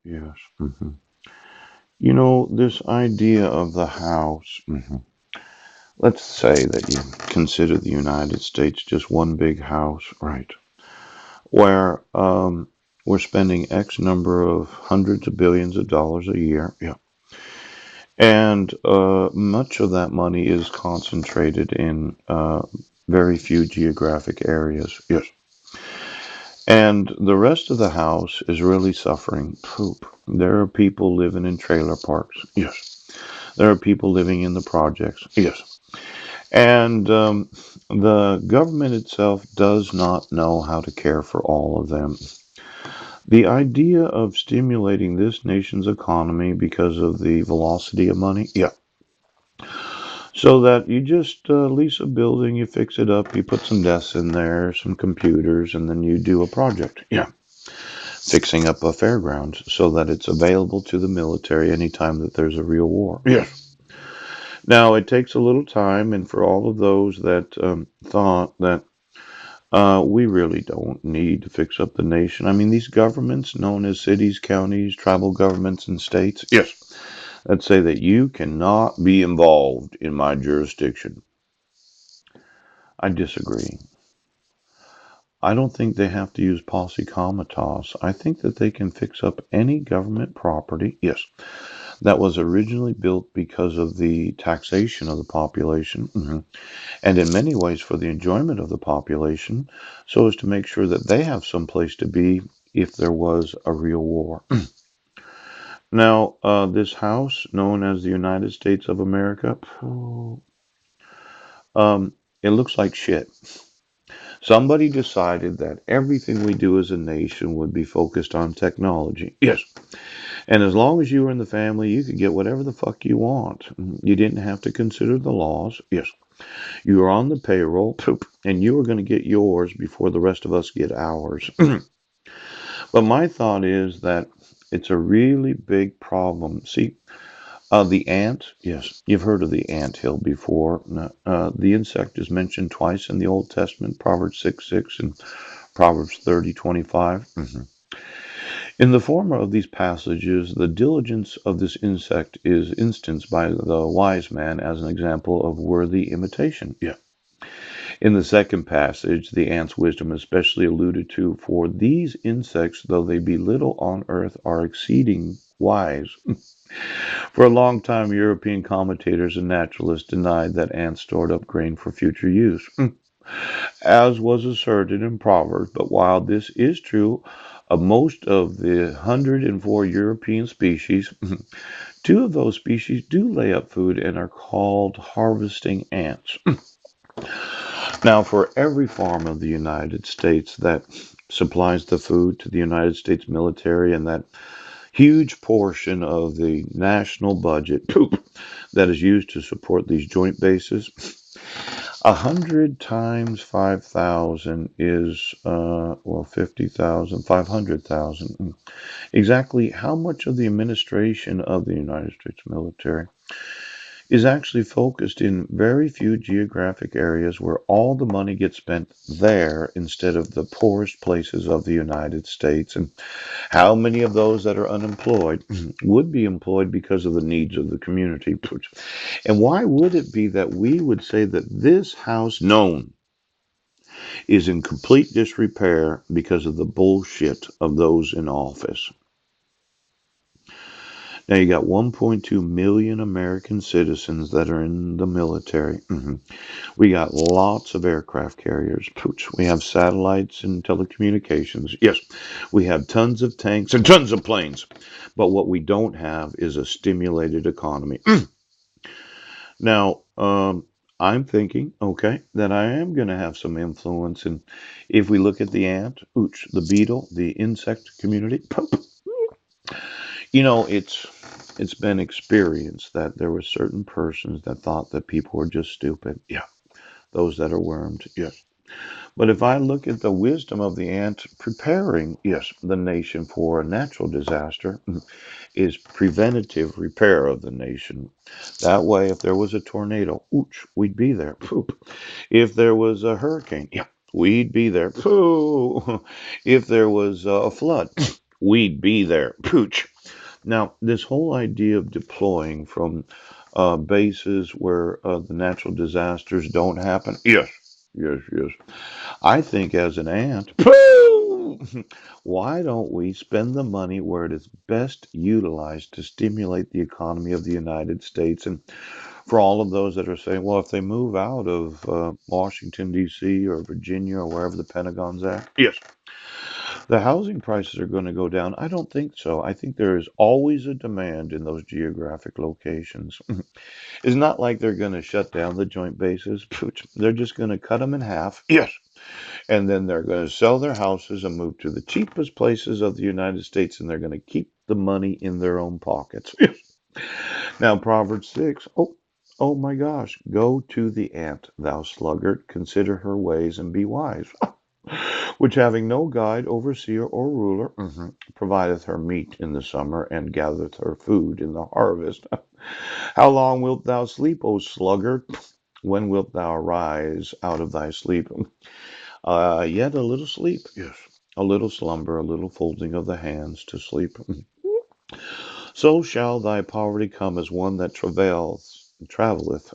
Yes. This idea of the house. Let's say that you consider the United States just one big house, right? Where we're spending X number of hundreds of billions of dollars a year. Yeah. And much of that money is concentrated in very few geographic areas. Yes. And the rest of the house is really suffering poop. There are people living in trailer parks. Yes. There are people living in the projects. Yes. And the government itself does not know how to care for all of them. The idea of stimulating this nation's economy because of the velocity of money, yeah. So that you just lease a building, you fix it up, you put some desks in there, some computers, and then you do a project. Yeah. Fixing up a fairgrounds so that it's available to the military anytime that there's a real war. Yes. Now, it takes a little time, and for all of those that thought that we really don't need to fix up the nation. I mean, these governments, known as cities, counties, tribal governments, and states, yes, that say that you cannot be involved in my jurisdiction. I disagree. I don't think they have to use posse comitatus. I think that they can fix up any government property, yes, that was originally built because of the taxation of the population, and in many ways for the enjoyment of the population, so as to make sure that they have some place to be if there was a real war. Now, this house, known as the United States of America, um, it looks like shit. Somebody decided that everything we do as a nation would be focused on technology. Yes. And as long as you were in the family, you could get whatever the fuck you want. You didn't have to consider the laws. Yes. You were on the payroll, poop, and you were going to get yours before the rest of us get ours. But my thought is that it's a really big problem. See, the ant, yes, you've heard of the ant hill before. The insect is mentioned twice in the Old Testament, Proverbs 6:6 and Proverbs 30:25. In the former of these passages, the diligence of this insect is instanced by the wise man as an example of worthy imitation. Yeah. In the second passage, the ant's wisdom is especially alluded to, for these insects, though they be little on earth, are exceeding wise. For a long time, European commentators and naturalists denied that ants stored up grain for future use, as was asserted in Proverbs. But while this is true of most of the 104 European species, two of those species do lay up food and are called harvesting ants. Now, for every farm of the United States that supplies the food to the United States military and that huge portion of the national budget that is used to support these joint bases, 100 times 5,000 is, 50,000, 500,000. Exactly how much of the administration of the United States military is actually focused in very few geographic areas where all the money gets spent there instead of the poorest places of the United States. And how many of those that are unemployed would be employed because of the needs of the community? And why would it be that we would say that this house known is in complete disrepair because of the bullshit of those in office? Now you got 1.2 million American citizens that are in the military. We got lots of aircraft carriers. Pooch. We have satellites and telecommunications. Yes, we have tons of tanks and tons of planes. But what we don't have is a stimulated economy. Now, I'm thinking, okay, that I am going to have some influence. And if we look at the ant, ooch, the beetle, the insect community, it's been experienced that there were certain persons that thought that people were just stupid. Yeah, those that are wormed. Yes. But if I look at the wisdom of the ant preparing, yes, the nation for a natural disaster, is preventative repair of the nation. That way, if there was a tornado, ooch, we'd be there. Poop. If there was a hurricane, yeah, we'd be there. Pooh. If there was a flood, we'd be there. Pooch. Now, this whole idea of deploying from bases where the natural disasters don't happen. Yes, yes, yes. I think as an ant, why don't we spend the money where it is best utilized to stimulate the economy of the United States? And for all of those that are saying, well, if they move out of Washington, D.C. or Virginia or wherever the Pentagon's at, yes, the housing prices are going to go down. I don't think so. I think there is always a demand in those geographic locations. It's not like they're going to shut down the joint bases. They're just going to cut them in half. Yes. And then they're going to sell their houses and move to the cheapest places of the United States, and they're going to keep the money in their own pockets. Now, Proverbs 6. Oh my gosh. Go to the ant, thou sluggard, consider her ways and be wise, which having no guide, overseer, or ruler, provideth her meat in the summer and gathereth her food in the harvest. How long wilt thou sleep, O sluggard? When wilt thou arise out of thy sleep? Yet a little sleep, yes. A little slumber, a little folding of the hands to sleep. So shall thy poverty come as one that traveleth,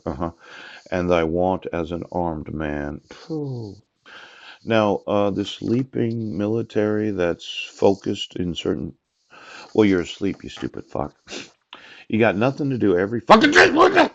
and thy want as an armed man. Phew. Now, the sleeping military that's focused in certain. Well, you're asleep, you stupid fuck. You got nothing to do every fucking day.